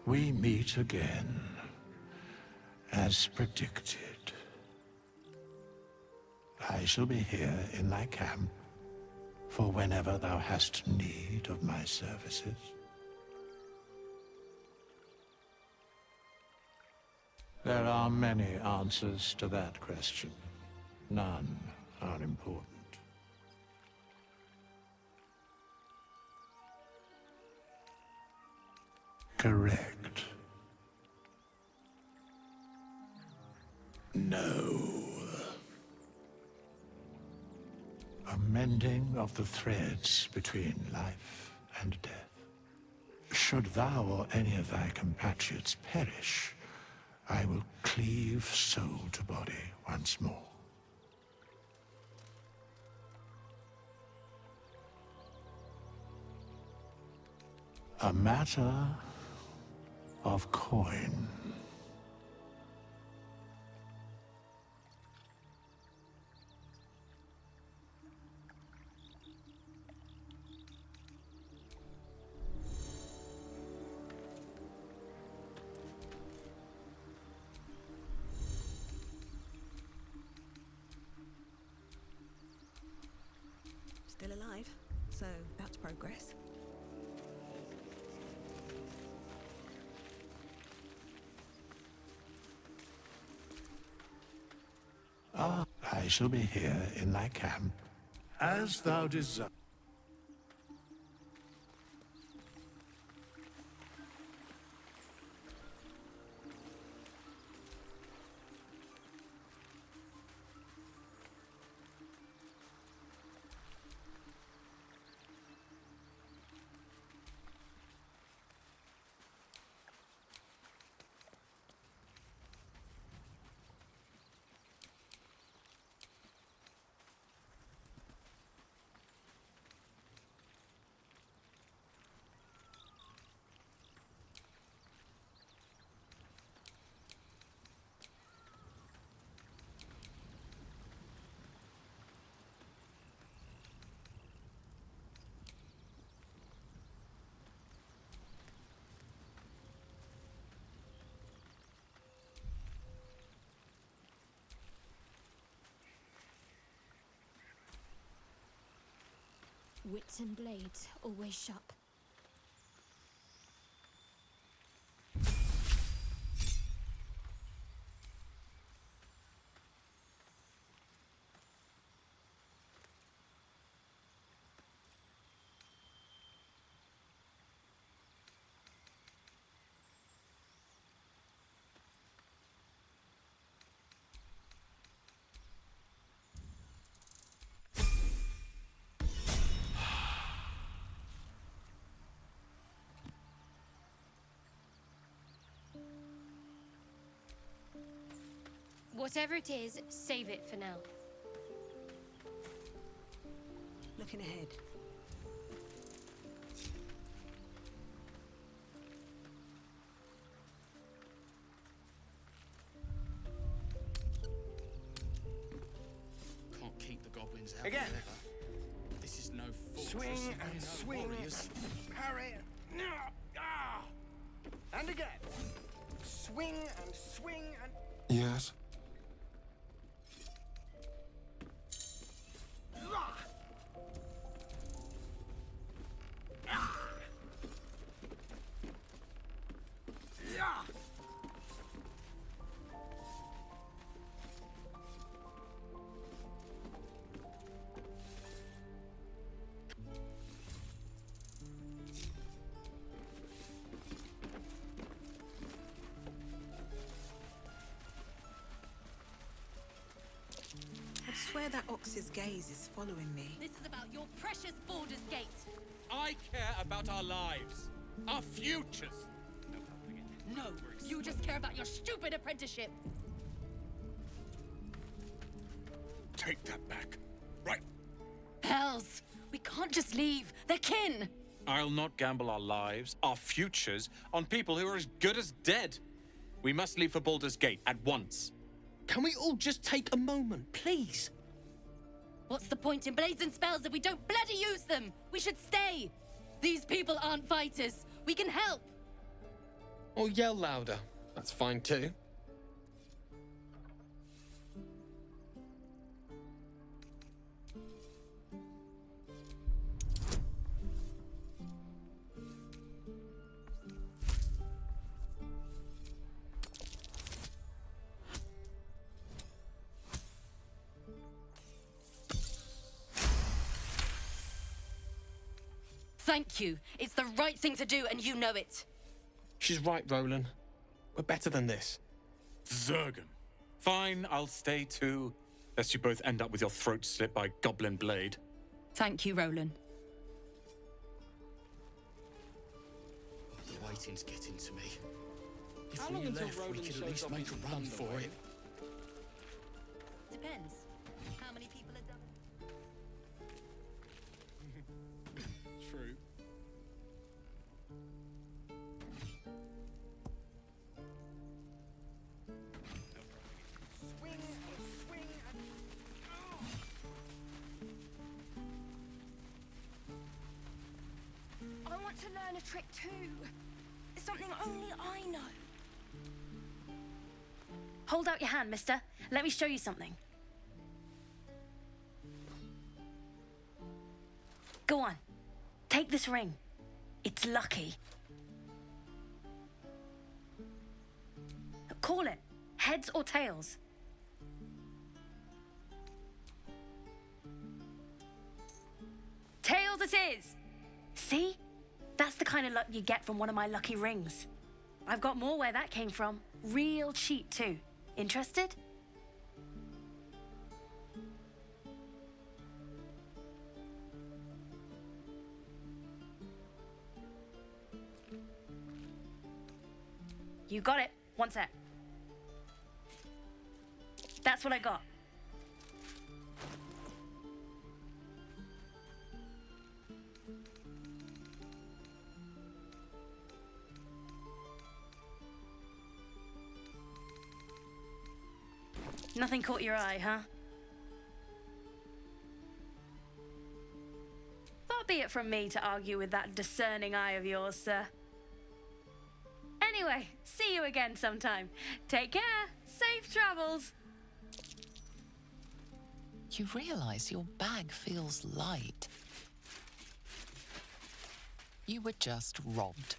We meet again, as predicted. I shall be here in thy camp, for whenever thou hast need of my services. There are many answers to that question. None are important. Correct. No. A mending of the threads between life and death. Should thou or any of thy compatriots perish, I will cleave soul to body once more. A matter of coin. Still alive, so that's progress. I shall be here in thy camp, as thou desire. Wits and blades always sharp. Whatever it is, save it for now. Looking ahead. Can't keep the goblins out Again. forever. This is no fortress. Swing and and no swing warriors. and parry. And again. Swing and swing and... Yes? I swear that ox's gaze is following me. This is about your precious Baldur's Gate. I care about our lives, our futures. No, you just care about your stupid apprenticeship. Take that back. Right. Hells, we can't just leave. They're kin. I'll not gamble our lives, our futures, on people who are as good as dead. We must leave for Baldur's Gate at once. Can we all just take a moment, please? What's the point in blades and spells if we don't bloody use them? We should stay. These people aren't fighters. We can help. Or yell louder. That's fine too. Thank you. It's the right thing to do, and you know it. She's right, Roland. We're better than this. Zergan. Fine, I'll stay too. Lest you both end up with your throats slit by Goblin Blade. Thank you, Roland. The waiting's getting to me. If How we long until left, we Roland could shows at least up make a in run Thunder for Wave? it. Depends. How many people are done? True. Swing and swing and... I want to learn a trick too. It's something only I know. Hold out your hand, mister. Let me show you something. Go on. Take this ring. It's lucky. Call it. Heads or tails. Tails it is! See? That's the kind of luck you get from one of my lucky rings. I've got more where that came from. Real cheap too. Interested? You got it. One sec. That's what I got. Nothing caught your eye, huh? Far be it from me to argue with that discerning eye of yours, sir. Anyway, see you again sometime. Take care. Safe travels. You realize your bag feels light. You were just robbed.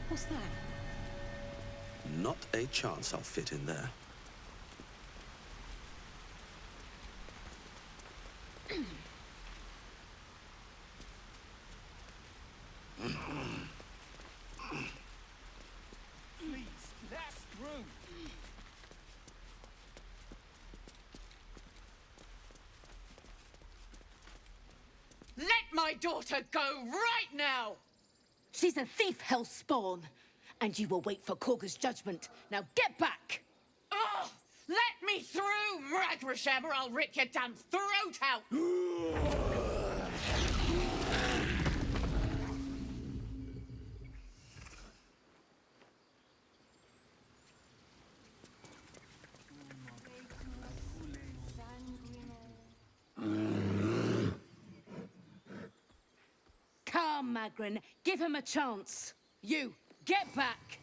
What's that? Not a chance I'll fit in there. Please, let us through. Let my daughter go right now! She's a thief, hellspawn. And you will wait for Korga's judgment. Now get back! Oh, let me through, Mragrasham, or I'll rip your damn throat out! Come, Magrin. Give him a chance. You, get back!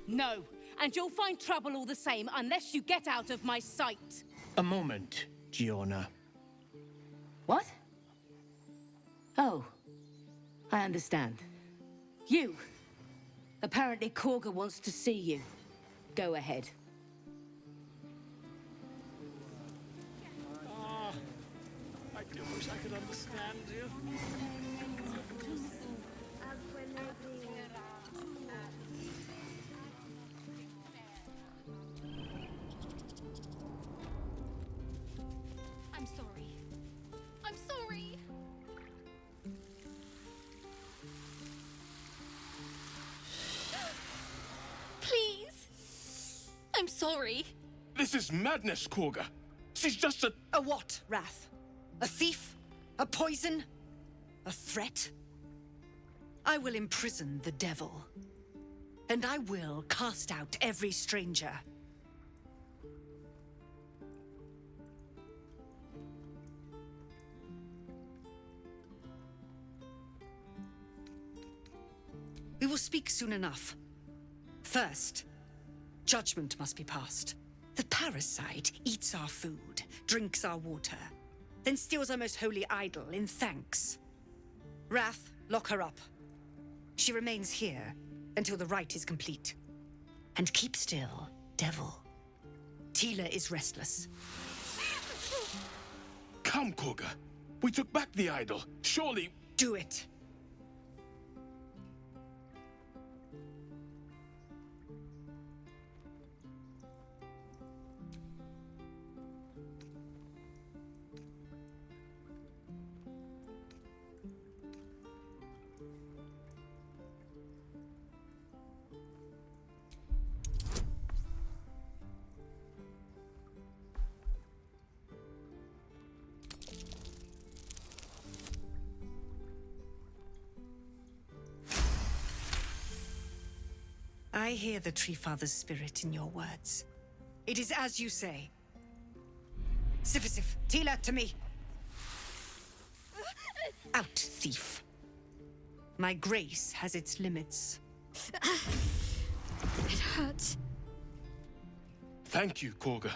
No, and you'll find trouble all the same unless you get out of my sight. A moment, Giona. What? Oh, I understand. You. Apparently Korga wants to see you. Go ahead. I do wish I could understand you. I'm sorry. I'm I'm sorry. This is madness, Korga. She's just a... A what, Wrath? A thief? A poison? A threat? I will imprison the devil. And I will cast out every stranger. We will speak soon enough. First, judgment must be passed. The parasite eats our food, drinks our water, then steals our most holy idol in thanks. Wrath, lock her up. She remains here until the rite is complete. And keep still, devil. Tila is restless. Come, Korga. We took back the idol. Surely... Do it. I hear the Tree Father's spirit in your words. It is as you say. Sifisif, Tila, to me. Out, thief. My grace has its limits. It hurts. Thank you, Korga.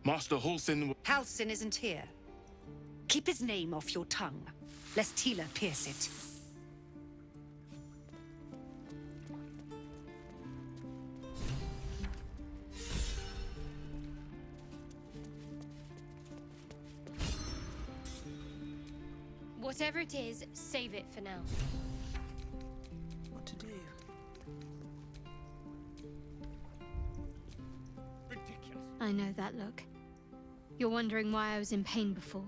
Master Halsin... Halsin isn't here. Keep his name off your tongue, lest Tila pierce it. Whatever it is, save it for now. What to do? Ridiculous. I know that look. You're wondering why I was in pain before.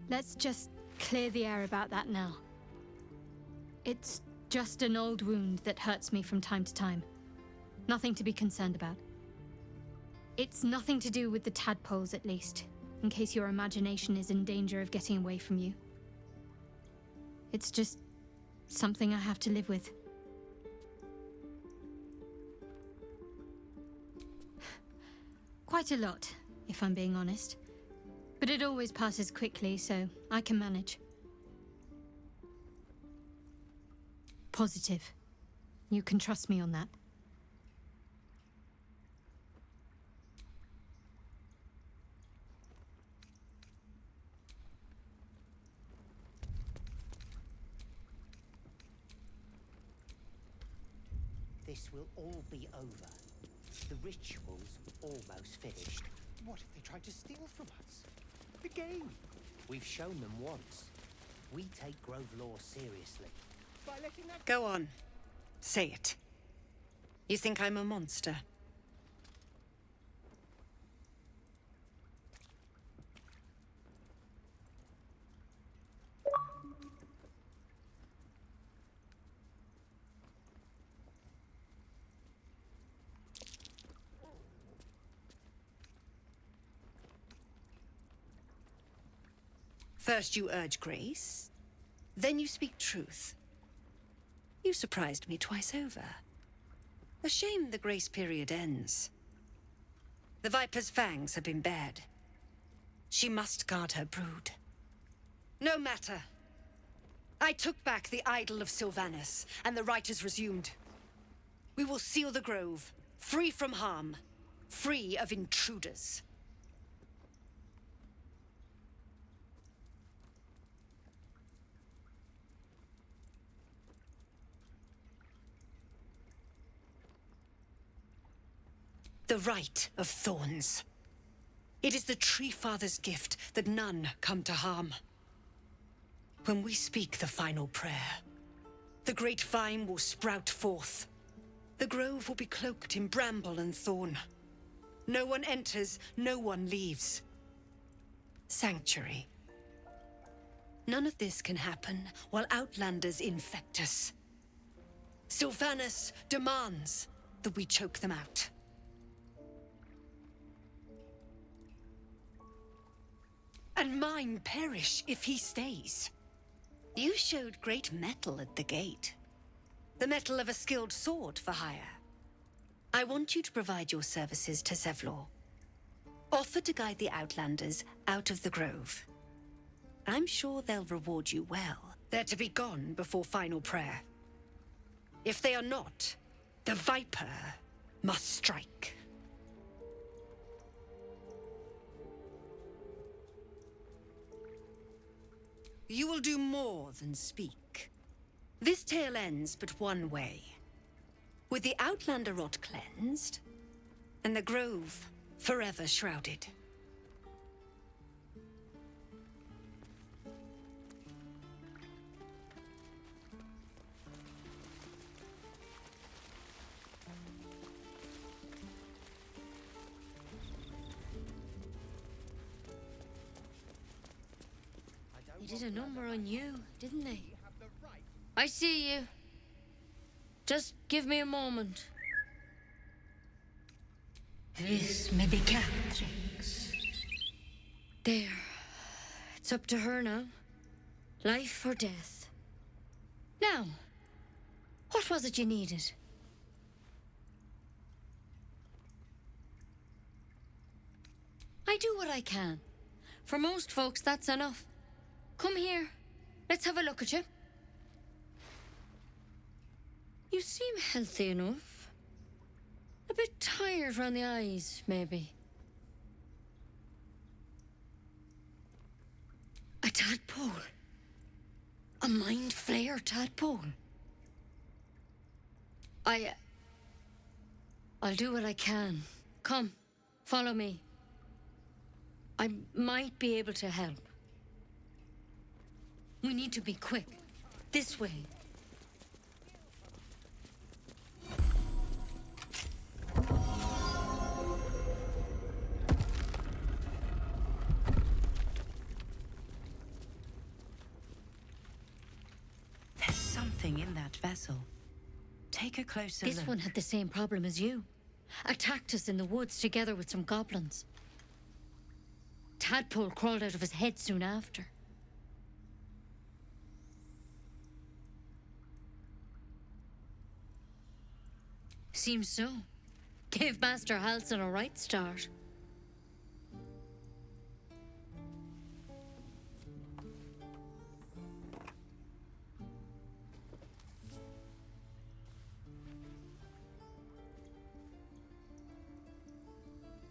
Let's just clear the air about that now. It's just an old wound that hurts me from time to time. Nothing to be concerned about. It's nothing to do with the tadpoles, at least, in case your imagination is in danger of getting away from you. It's just something I have to live with. Quite a lot, if I'm being honest. But it always passes quickly, so I can manage. Positive. You can trust me on that. This will all be over. The ritual's almost finished. What if they tried to steal from us? The game. We've shown them once. We take Grove law seriously. By letting that... Go on. Say it. You think I'm a monster? First you urge grace, then you speak truth. You surprised me twice over. A shame the grace period ends. The Viper's fangs have been bared. She must guard her brood. No matter. I took back the idol of Sylvanus, and the rite is resumed. We will seal the grove, free from harm, free of intruders. The Rite of Thorns. It is the Tree Father's gift that none come to harm. When we speak the final prayer, the great vine will sprout forth. The grove will be cloaked in bramble and thorn. No one enters, no one leaves. Sanctuary. None of this can happen while outlanders infect us. Sylvanus demands that we choke them out. And mine perish if he stays. You showed great mettle at the gate. The mettle of a skilled sword for hire. I want you to provide your services to Zevlor. Offer to guide the Outlanders out of the grove. I'm sure they'll reward you well. They're to be gone before final prayer. If they are not, the Viper must strike. You will do more than speak. This tale ends but one way. With the Outlander rot cleansed, and the grove forever shrouded. They did a number on you, didn't they? I see you. Just give me a moment. Vis medicatrix. There. It's up to her now. Life or death. Now, what was it you needed? I do what I can. For most folks, that's enough. Come here. Let's have a look at you. You seem healthy enough. A bit tired around the eyes, maybe. A tadpole. A mind flayer tadpole. I'll do what I can. Come, follow me. I might be able to help. We need to be quick. This way. There's something in that vessel. Take a closer look. This one had the same problem as you. Attacked us in the woods together with some goblins. Tadpole crawled out of his head soon after. Seems so. Gave Master Halsin a right start.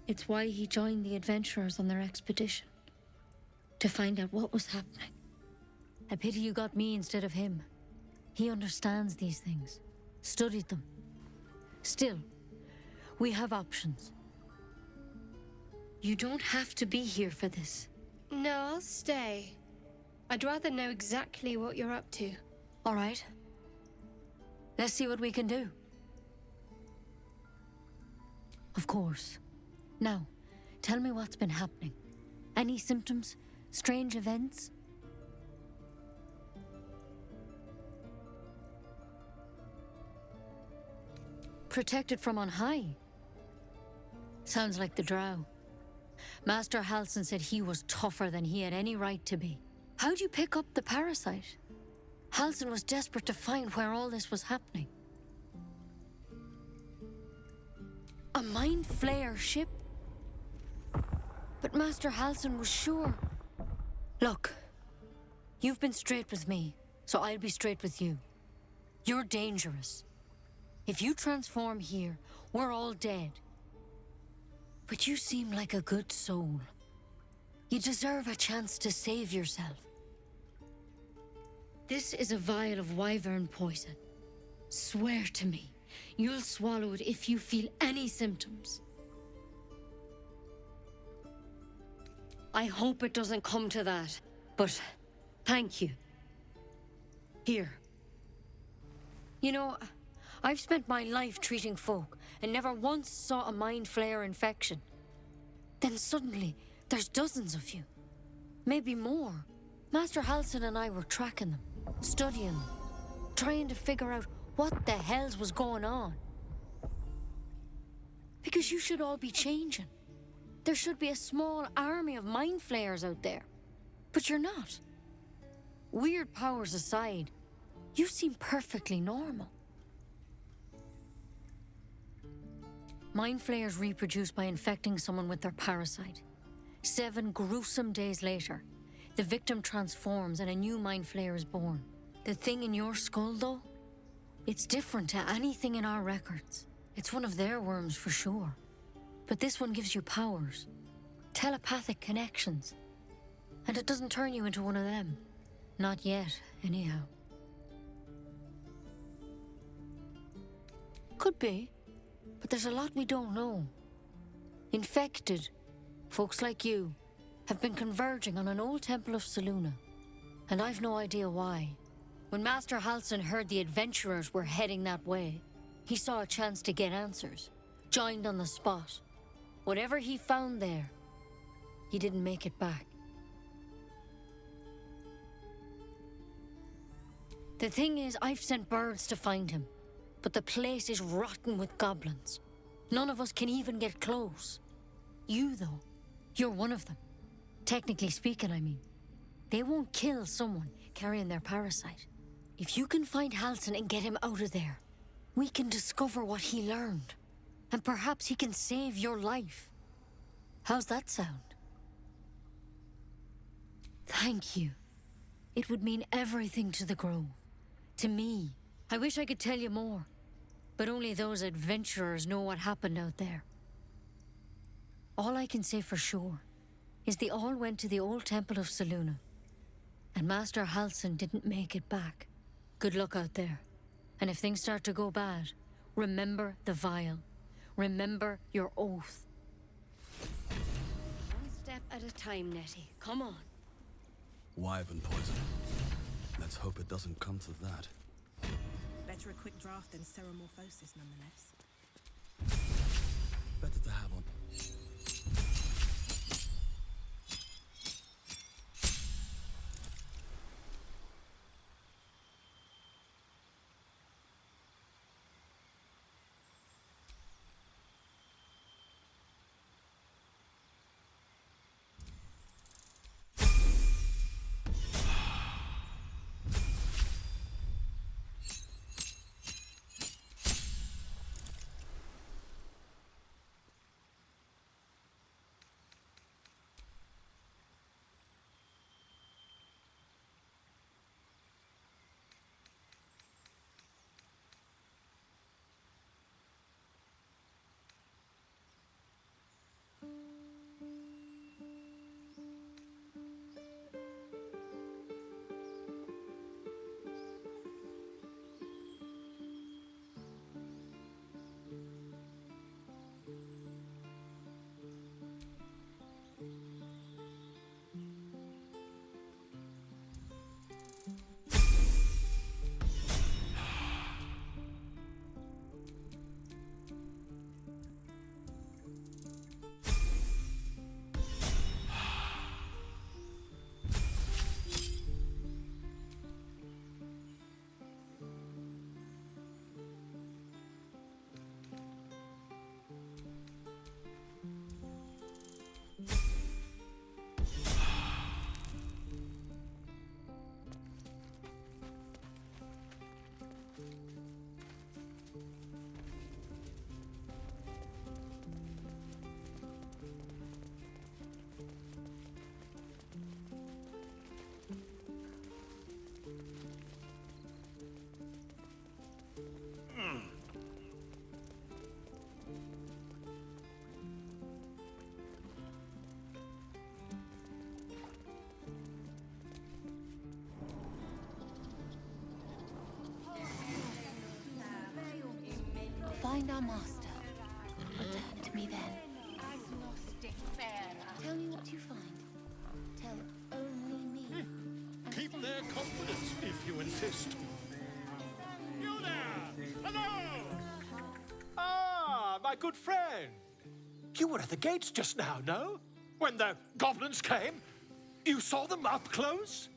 It's why he joined the adventurers on their expedition. To find out what was happening. A pity you got me instead of him. He understands these things. Studied them. Still, we have options. You don't have to be here for this. No, I'll stay. I'd rather know exactly what you're up to. All right. Let's see what we can do. Of course. Now, tell me what's been happening. Any symptoms? Strange events? Protected from on high? Sounds like the drow. Master Halsin said he was tougher than he had any right to be. How'd you pick up the parasite? Halsin was desperate to find where all this was happening. A mind flayer ship? But Master Halsin was sure. Look, you've been straight with me, so I'll be straight with you. You're dangerous. If you transform here, we're all dead. But you seem like a good soul. You deserve a chance to save yourself. This is a vial of wyvern poison. Swear to me, you'll swallow it if you feel any symptoms. I hope it doesn't come to that, but thank you. Here. You know, I've spent my life treating folk and never once saw a mind flayer infection. Then suddenly, there's dozens of you. Maybe more. Master Halsin and I were tracking them, studying them, trying to figure out what the hells was going on. Because you should all be changing. There should be a small army of mind flayers out there. But you're not. Weird powers aside, you seem perfectly normal. Mind flayers reproduce by infecting someone with their parasite. 7 gruesome days later, the victim transforms and a new mind flayer is born. The thing in your skull, though, it's different to anything in our records. It's one of their worms for sure. But this one gives you powers, telepathic connections. And it doesn't turn you into one of them. Not yet, anyhow. Could be, but there's a lot we don't know. Infected, folks like you, have been converging on an old temple of Selûne, and I've no idea why. When Master Halsin heard the adventurers were heading that way, he saw a chance to get answers, joined on the spot. Whatever he found there, he didn't make it back. The thing is, I've sent birds to find him, but the place is rotten with goblins. None of us can even get close. You, though, you're one of them. Technically speaking, I mean. They won't kill someone carrying their parasite. If you can find Halsin and get him out of there, we can discover what he learned. And perhaps he can save your life. How's that sound? Thank you. It would mean everything to the Grove. To me. I wish I could tell you more. But only those adventurers know what happened out there. All I can say for sure is they all went to the old temple of Selûne. And Master Halsin didn't make it back. Good luck out there. And if things start to go bad, remember the vial. Remember your oath. One step at a time, Nettie. Come on. Wyvern poison. Let's hope it doesn't come to that. Better a quick draft than ceremorphosis, nonetheless. Better to have on. Find our master. Return to me then. Tell me what you find. Tell only me. Keep their confidence if you insist. You there! Hello! Ah, my good friend. You were at the gates just now, no? When the goblins came? You saw them up close?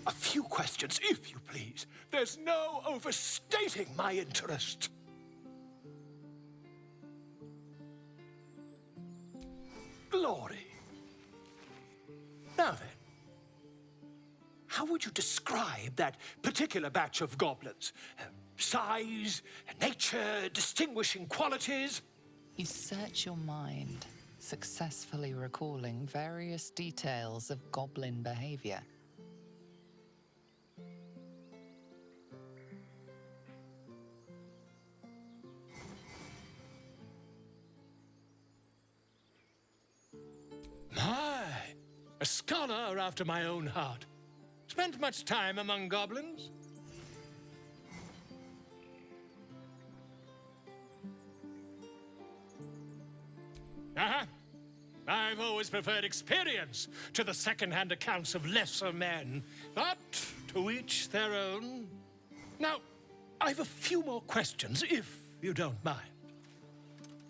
A few questions, if you please. There's no overstating my interest. Glory. Now then, how would you describe that particular batch of goblins? Size, nature, distinguishing qualities? You search your mind, successfully recalling various details of goblin behavior. My, a scholar after my own heart. Spent much time among goblins? Uh-huh. I've always preferred experience to the second-hand accounts of lesser men. But to each their own. Now, I've a few more questions, if you don't mind.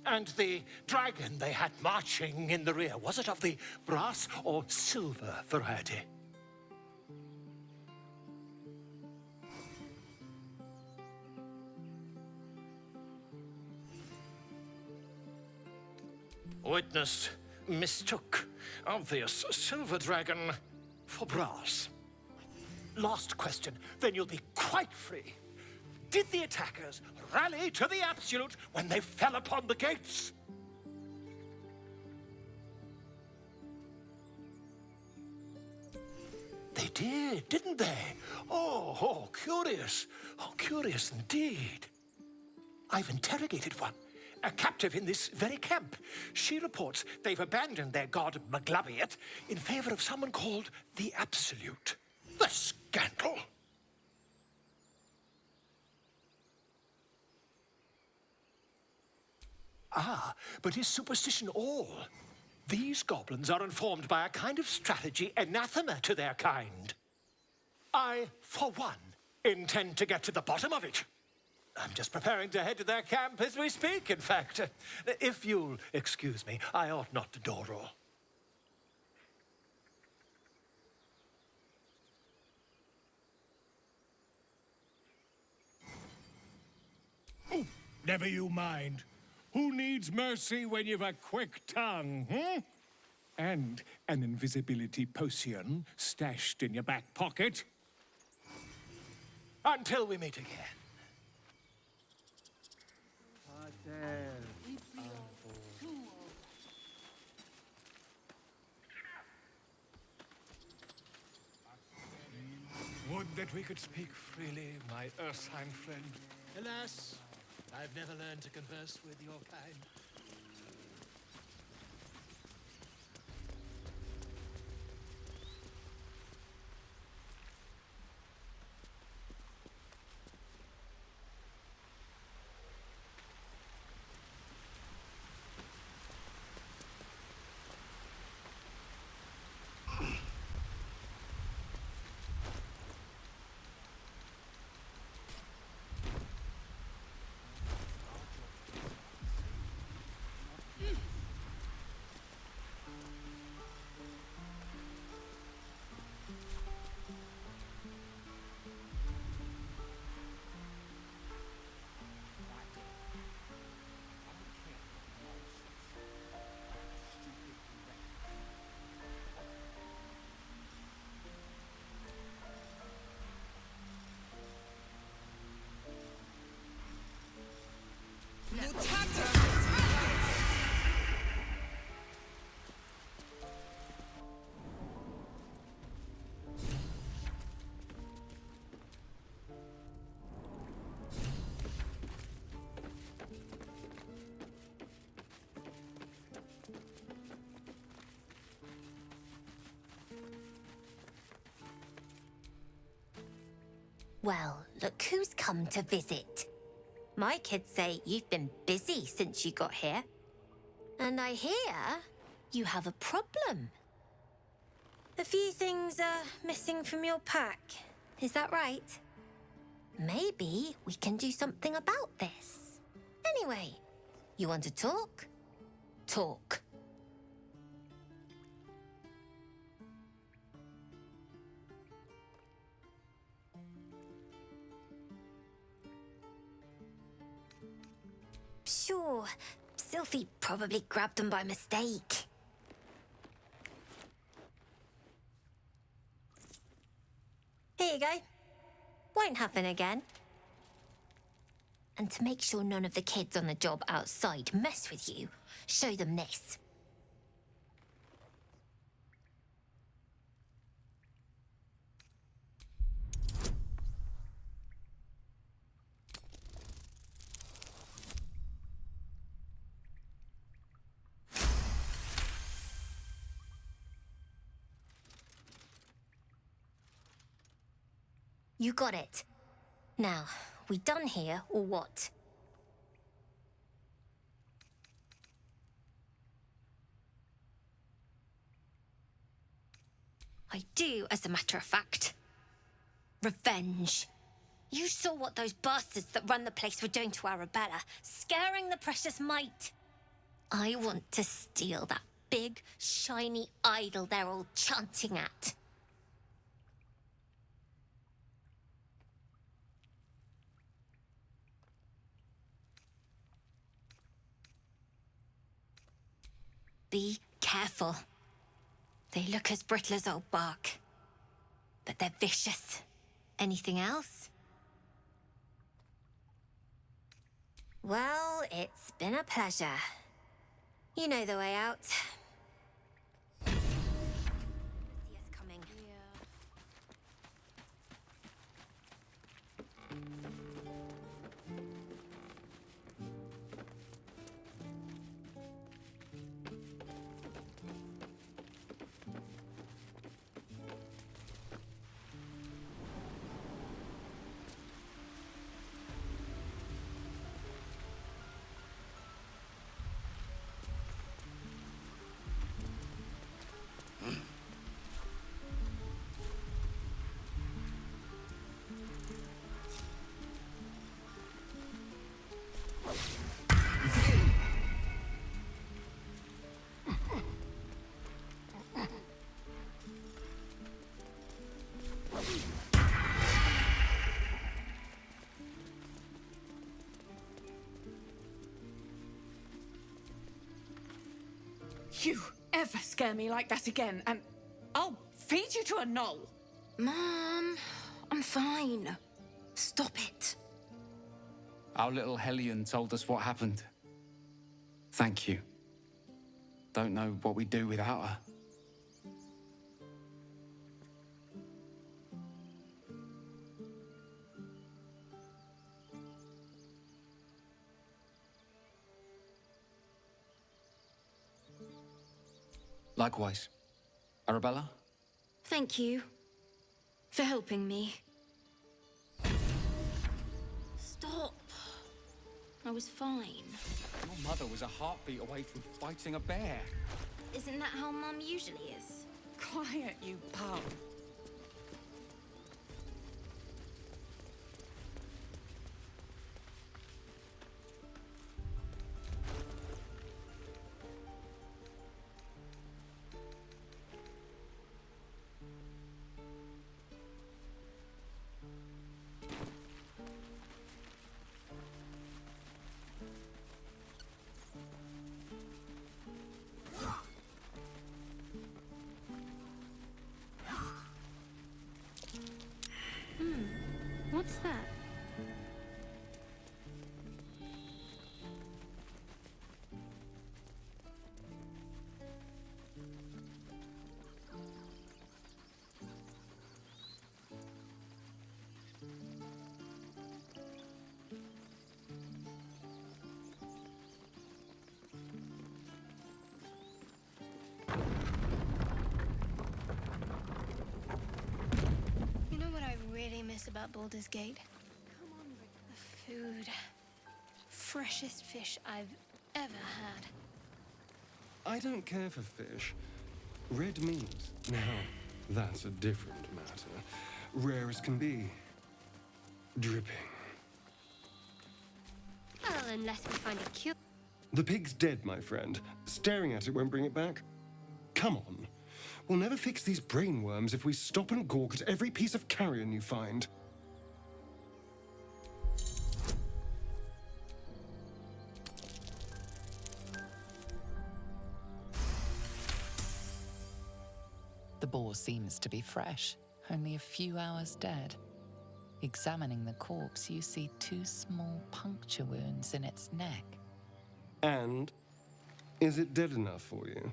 And the dragon they had marching in the rear, was it of the brass or silver variety? Witness mistook obvious silver dragon for brass. Last question, then you'll be quite free. Did the attackers rally to the absolute when they fell upon the gates? They did, didn't they? Oh, curious. Oh, curious indeed. I've interrogated one, a captive in this very camp. She reports they've abandoned their god Maglabiet in favor of someone called the Absolute. The scandal! Ah, but is superstition all? These goblins are informed by a kind of strategy anathema to their kind. I, for one, intend to get to the bottom of it. I'm just preparing to head to their camp as we speak, in fact. If you'll excuse me, I ought not to door roll. Oh, never you mind. Who needs mercy when you've a quick tongue, hmm? And an invisibility potion stashed in your back pocket? Until we meet again. Would that we could speak freely, my Ursine friend. Alas, I've never learned to converse with your kind. Well, look who's come to visit. My kids say you've been busy since you got here. And I hear you have a problem. A few things are missing from your pack. Is that right? Maybe we can do something about this. Anyway, you want to talk? Talk. Sure, Sylphie probably grabbed them by mistake. go. Won't happen again. And to make sure none of the kids on the job outside mess with you, show them this. You got it. Now, we done here, or what? I do, as a matter of fact. Revenge. You saw what those bastards that run the place were doing to Arabella, scaring the precious mite. I want to steal that big, shiny idol they're all chanting at. Be careful. They look as brittle as old bark, but they're vicious. Anything else? Well, it's been a pleasure. You know the way out. See us coming. You ever scare me like that again, and I'll feed you to a gnoll. Mom, I'm fine. Stop it. Our little Hellion told us what happened. Thank you. Don't know what we'd do without her. Likewise. Arabella? Thank you for helping me. Stop. I was fine. Your mother was a heartbeat away from fighting a bear. Isn't that how Mum usually is? Quiet, you pal. What's that? You know what I really miss about Baldur's Gate? The food. Freshest fish I've ever had. I don't care for fish. Red meat, now, that's a different matter. Rare as can be. Dripping. Well, unless we find a cure. The pig's dead, my friend. Staring at it won't bring it back. Come on. We'll never fix these brain worms if we stop and gawk at every piece of carrion you find. The boar seems to be fresh. only a few hours dead. Examining the corpse, you see 2 small puncture wounds in its neck. And is it dead enough for you?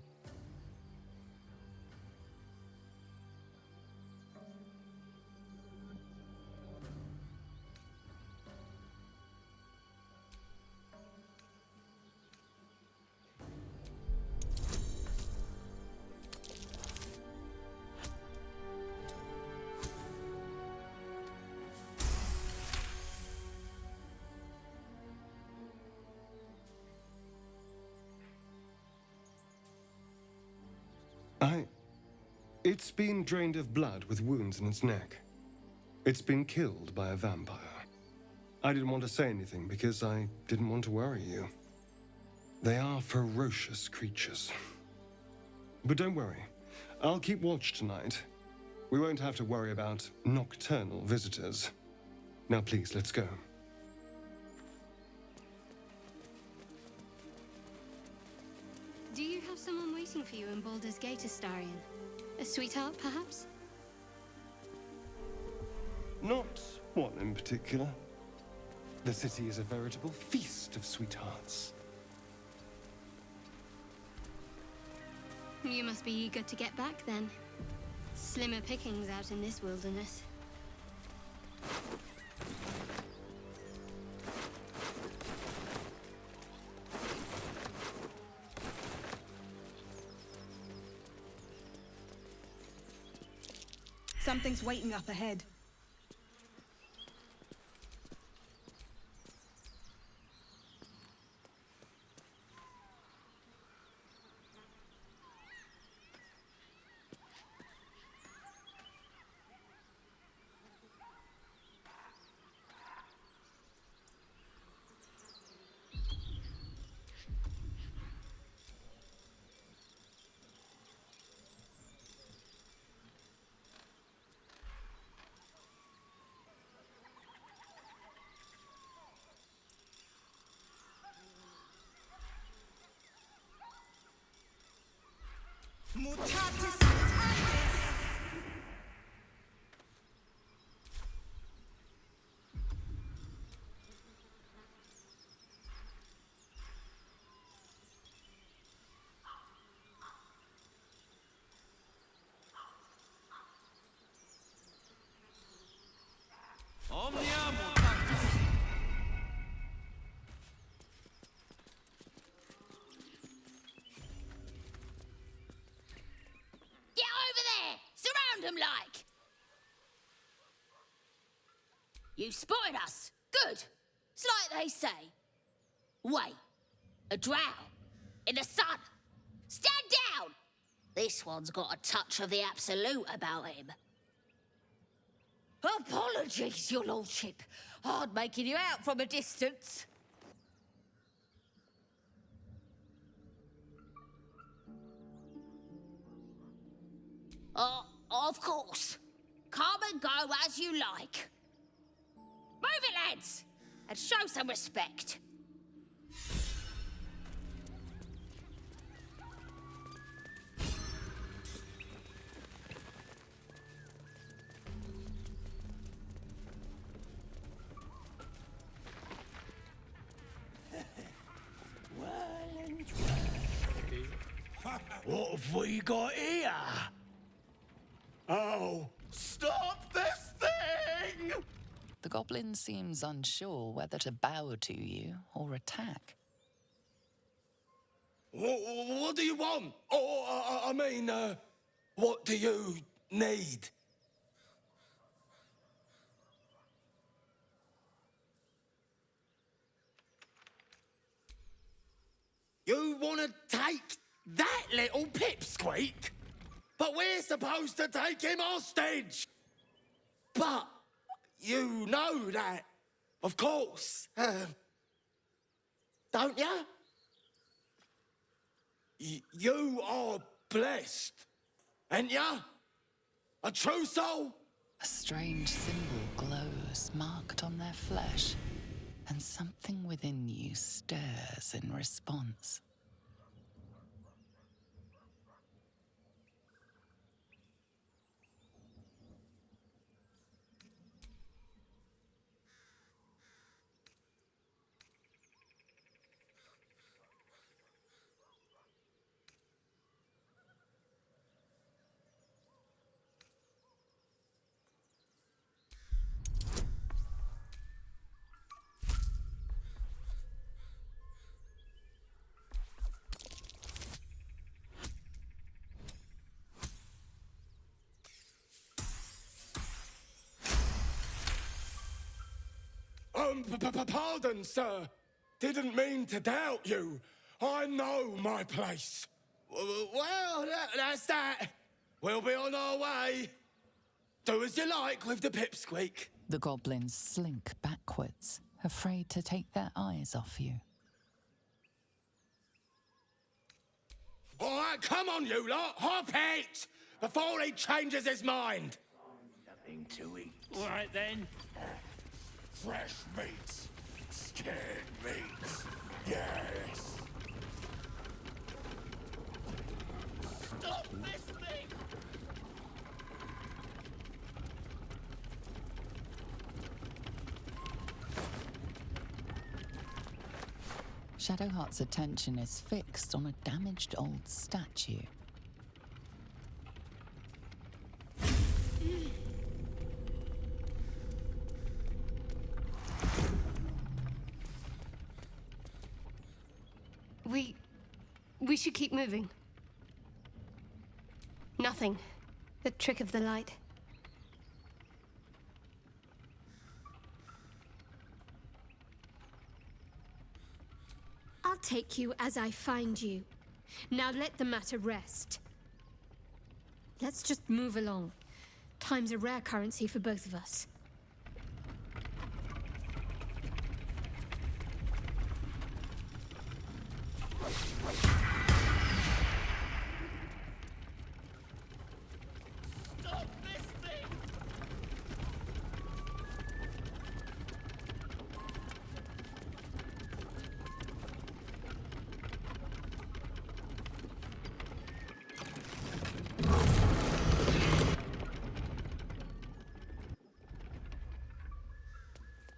It's been drained of blood with wounds in its neck. It's been killed by a vampire. I didn't want to say anything because I didn't want to worry you. They are ferocious creatures. But don't worry, I'll keep watch tonight. We won't have to worry about nocturnal visitors. Now please, let's go. Do you have someone waiting for you in Baldur's Gate, Astarion? A sweetheart, perhaps? Not one in particular. The city is a veritable feast of sweethearts. You must be eager to get back, then. Slimmer pickings out in this wilderness. Something's waiting up ahead. Mutatis Like. You spotted us. Good. It's like they say. Wait. A drow. In the sun. Stand down! This one's got a touch of the absolute about him. Apologies, your lordship. Hard making you out from a distance. Of course. Come and go as you like. Move it, lads, and show some respect. What have we got here? Oh, stop this thing! The goblin seems unsure whether to bow to you or attack. What do you want? I mean, what do you need? You want to take that little pipsqueak? But we're supposed to take him hostage! But you know that, of course, don't ya? You are blessed, ain't ya? A true soul? A strange symbol glows, marked on their flesh, and something within you stirs in response. Pardon, sir. Didn't mean to doubt you. I know my place. Well, that's that. We'll be on our way. Do as you like with the pipsqueak. The goblins slink backwards, afraid to take their eyes off you. All right, come on, you lot. Hop it! Before he changes his mind. Nothing to eat. All right, then. Fresh meats. Scared meats. Yes. Stop listening! Shadowheart's attention is fixed on a damaged old statue. We should keep moving. Nothing. The trick of the light. I'll take you as I find you. Now let the matter rest. Let's just move along. Time's a rare currency for both of us. Stop listening!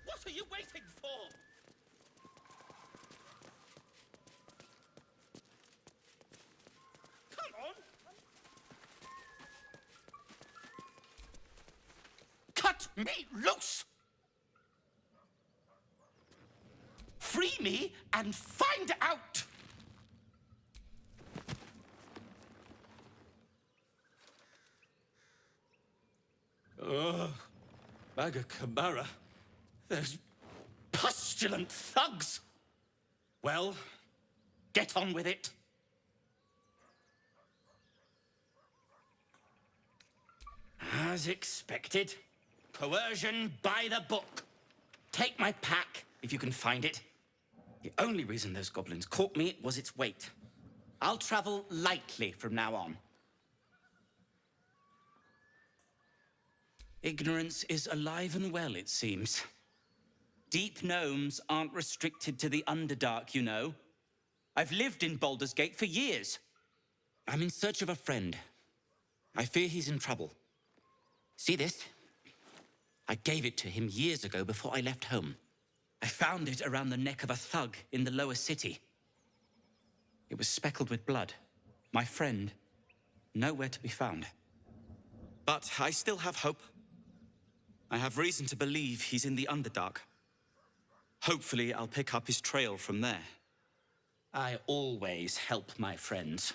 What are you waiting for? Come on! Cut me loose! Free me and find out! Ugh, Magakamara. Those pustulant thugs. Well, get on with it. As expected, coercion by the book. Take my pack, if you can find it. The only reason those goblins caught me was its weight. I'll travel lightly from now on. Ignorance is alive and well, it seems. Deep gnomes aren't restricted to the Underdark, you know. I've lived in Baldur's Gate for years. I'm in search of a friend. I fear he's in trouble. See this? I gave it to him years ago before I left home. I found it around the neck of a thug in the lower city. It was speckled with blood. My friend, nowhere to be found. But I still have hope. I have reason to believe he's in the Underdark. Hopefully, I'll pick up his trail from there. I always help my friends.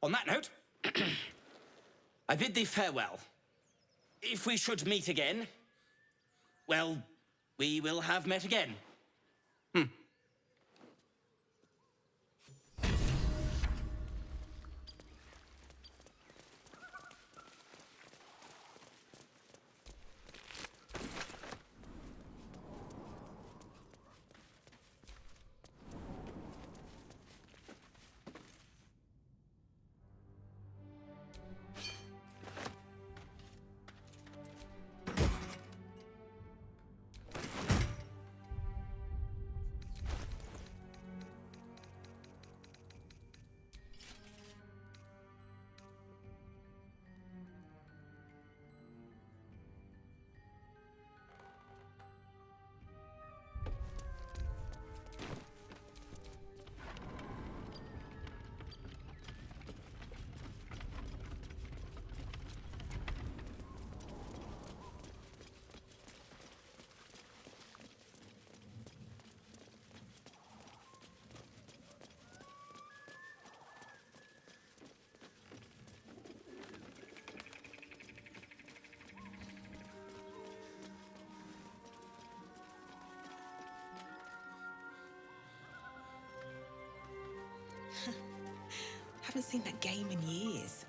On that note, I bid thee farewell. If we should meet again, well, we will have met again. Haven't seen that game in years.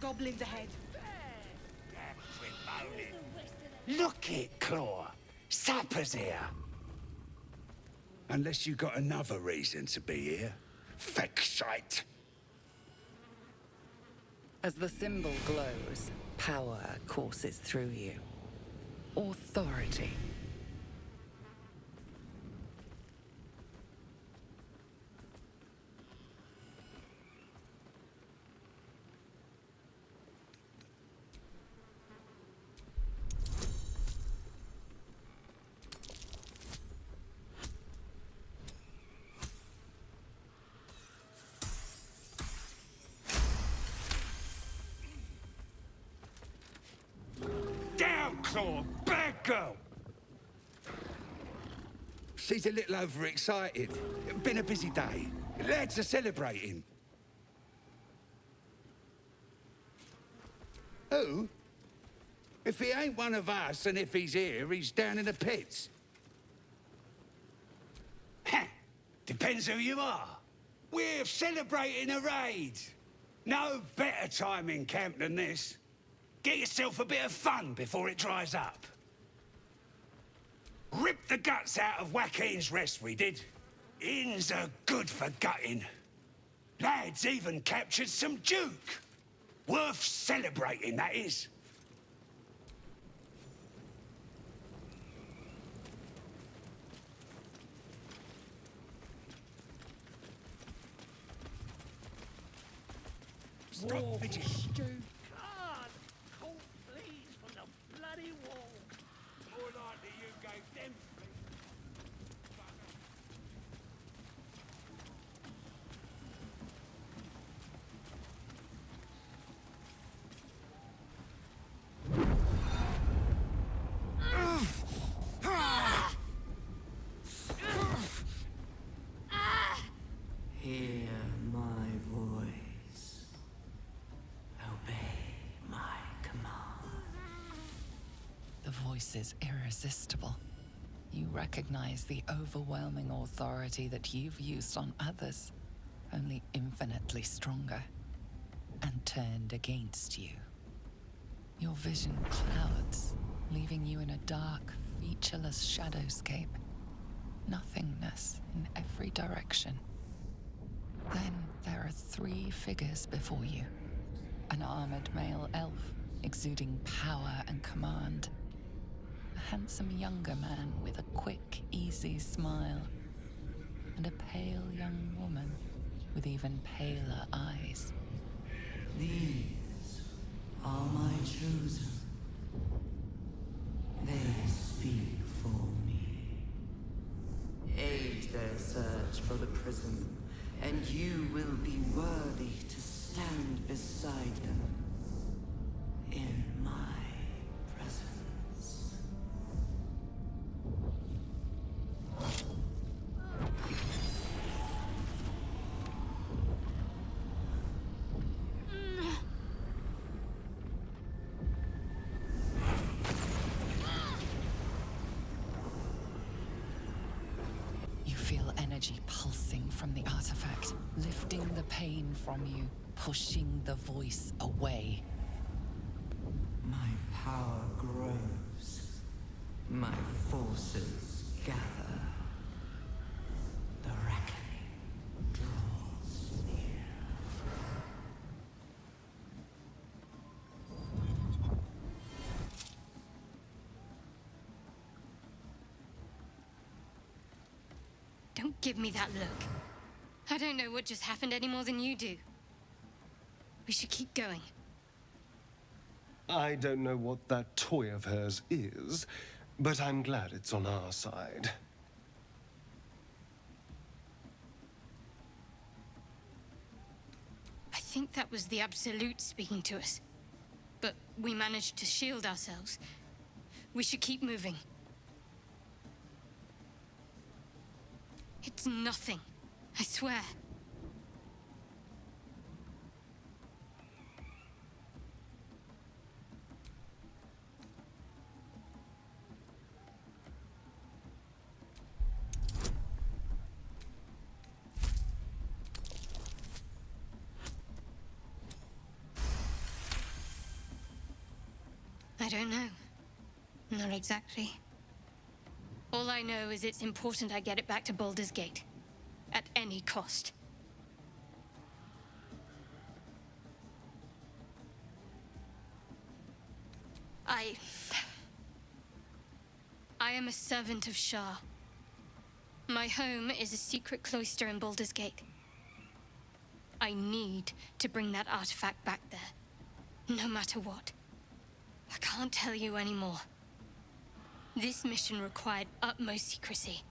Goblins ahead. Look it, Claw. Sapper's here. Unless you got another reason to be here. Feck shite. As the symbol glows, power courses through you. Authority. Claw, bad girl! She's a little overexcited. Been a busy day. Lads are celebrating. Who? If he ain't one of us, and if he's here, he's down in the pits. Depends who you are. We're celebrating a raid. No better time in camp than this. Get yourself a bit of fun before it dries up. Rip the guts out of Joaquin's rest, we did. Inns are good for gutting. Lads even captured some Duke. Worth celebrating, that is. Stop fidgeting. Hear my voice. Obey my command. The voice is irresistible. You recognize the overwhelming authority that you've used on others, only infinitely stronger, and turned against you. Your vision clouds, leaving you in a dark, featureless shadowscape. Nothingness in every direction. Then there are three figures before you. An armored male elf, exuding power and command. A handsome younger man with a quick, easy smile. And a pale young woman with even paler eyes. These are my chosen. They speak for me. Aid their search for the prism, and you will be worthy to stand beside them in my presence. You feel energy pulsing from the artifact, lifting the pain from you, pushing the voice away. My power grows. My forces gather. The reckoning draws near. Don't give me that look. I don't know what just happened any more than you do. We should keep going. I don't know what that toy of hers is, but I'm glad it's on our side. think that was the Absolute speaking to us. But we managed to shield ourselves. We should keep moving. It's nothing. I swear. I don't know. Not exactly. All I know is it's important I get it back to Baldur's Gate. At any cost. I am a servant of Shah. My home is a secret cloister in Baldur's Gate. I need to bring that artifact back there. No matter what. I can't tell you anymore. This mission required utmost secrecy.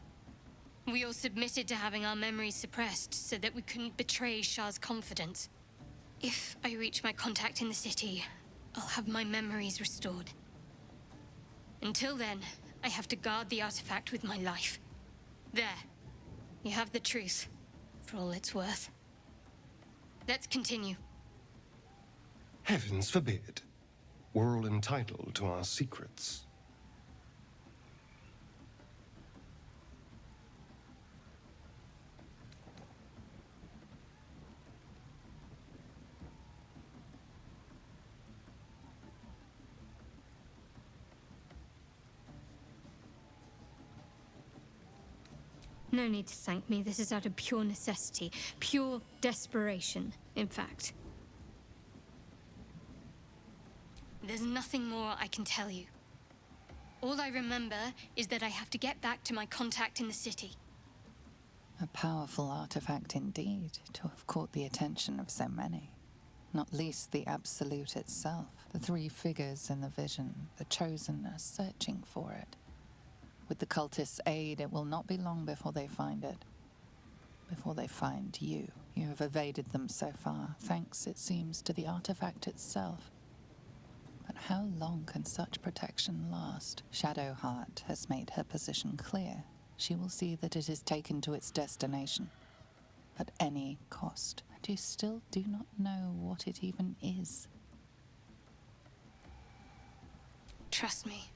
We all submitted to having our memories suppressed so that we couldn't betray Shah's confidence. If I reach my contact in the city, I'll have my memories restored. Until then, I have to guard the artifact with my life. There. You have the truth, for all it's worth. Let's continue. Heavens forbid. We're all entitled to our secrets. No need to thank me. This is out of pure necessity. Pure desperation, in fact. There's nothing more I can tell you. All I remember is that I have to get back to my contact in the city. A powerful artifact indeed, to have caught the attention of so many. Not least the Absolute itself. The three figures in the vision, the Chosen, are searching for it. With the cultists' aid, it will not be long before they find it. Before they find you. You have evaded them so far, thanks, it seems, to the artifact itself. But how long can such protection last? Shadowheart has made her position clear. She will see that it is taken to its destination. At any cost. And you still do not know what it even is. Trust me.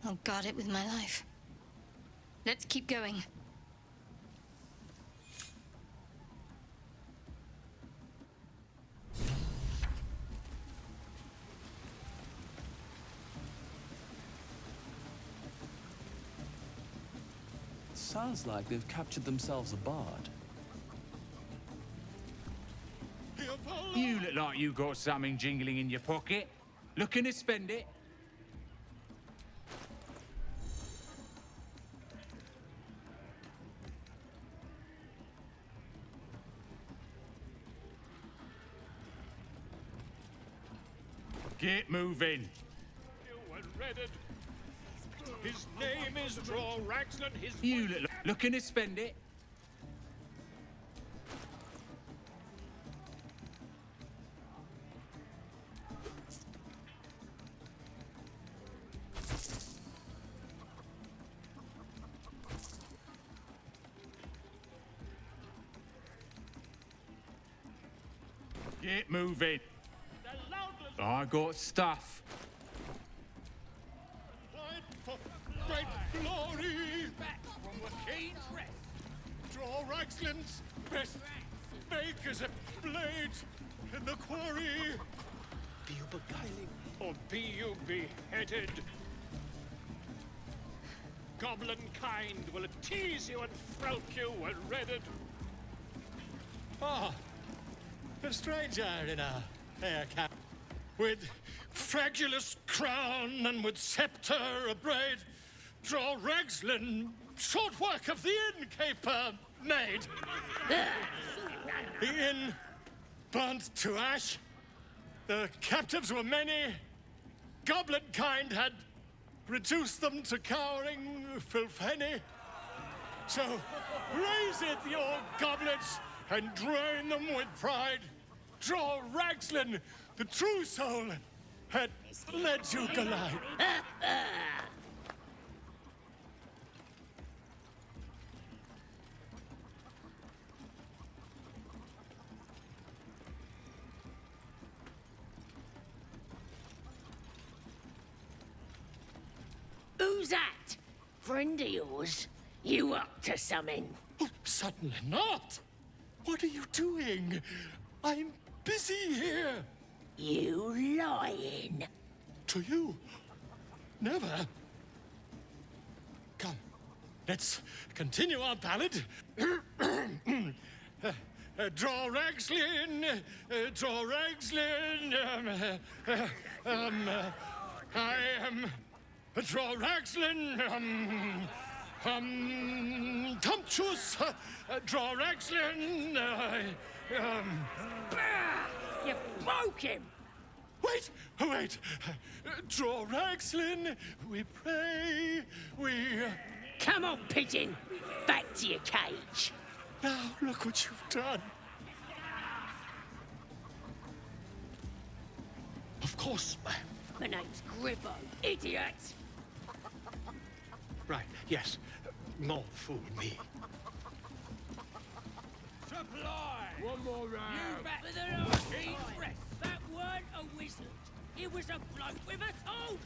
I'll guard it with my life. Let's keep going. Sounds like they've captured themselves a bard. You look like you got something jingling in your pocket. Looking to spend it? Get moving. His name is JairoAM21. You looking to spend it? Get moving. I got stuff. Great glory! Back from the cage rest. JairoAM21's best makers a blade in the quarry. Be you beguiling, or be you beheaded? Goblin kind will tease you and throat you when redded. Ah, a stranger in a fair cap, with fragulous crown and with scepter abraid. JairoAM21, short work of the innkeeper made. The inn burnt to ash. The captives were many. Goblin kind had reduced them to cowering filthenny. So raise it, your goblets, and drain them with pride. Draw Ragslin, the true soul, had let you collide. Who's that? Friend of yours? You up to something? Oh, certainly not. What are you doing? I'm busy here. You lying. To you? Never. Come, let's continue our ballad. Draw Ragslin, draw Ragslin. I am draw Ragslin. Tumptuous, draw Ragslin. You broke him. Wait, wait. Draw Ragslin, we pray, we... Come on, pigeon. Back to your cage. Now, look what you've done. Of course, ma'am. My name's Gribbo, idiot. Right, yes. More fool me. Supply! One more round. You back with the Lord. That weren't a wizard. It was a bloke with a torch.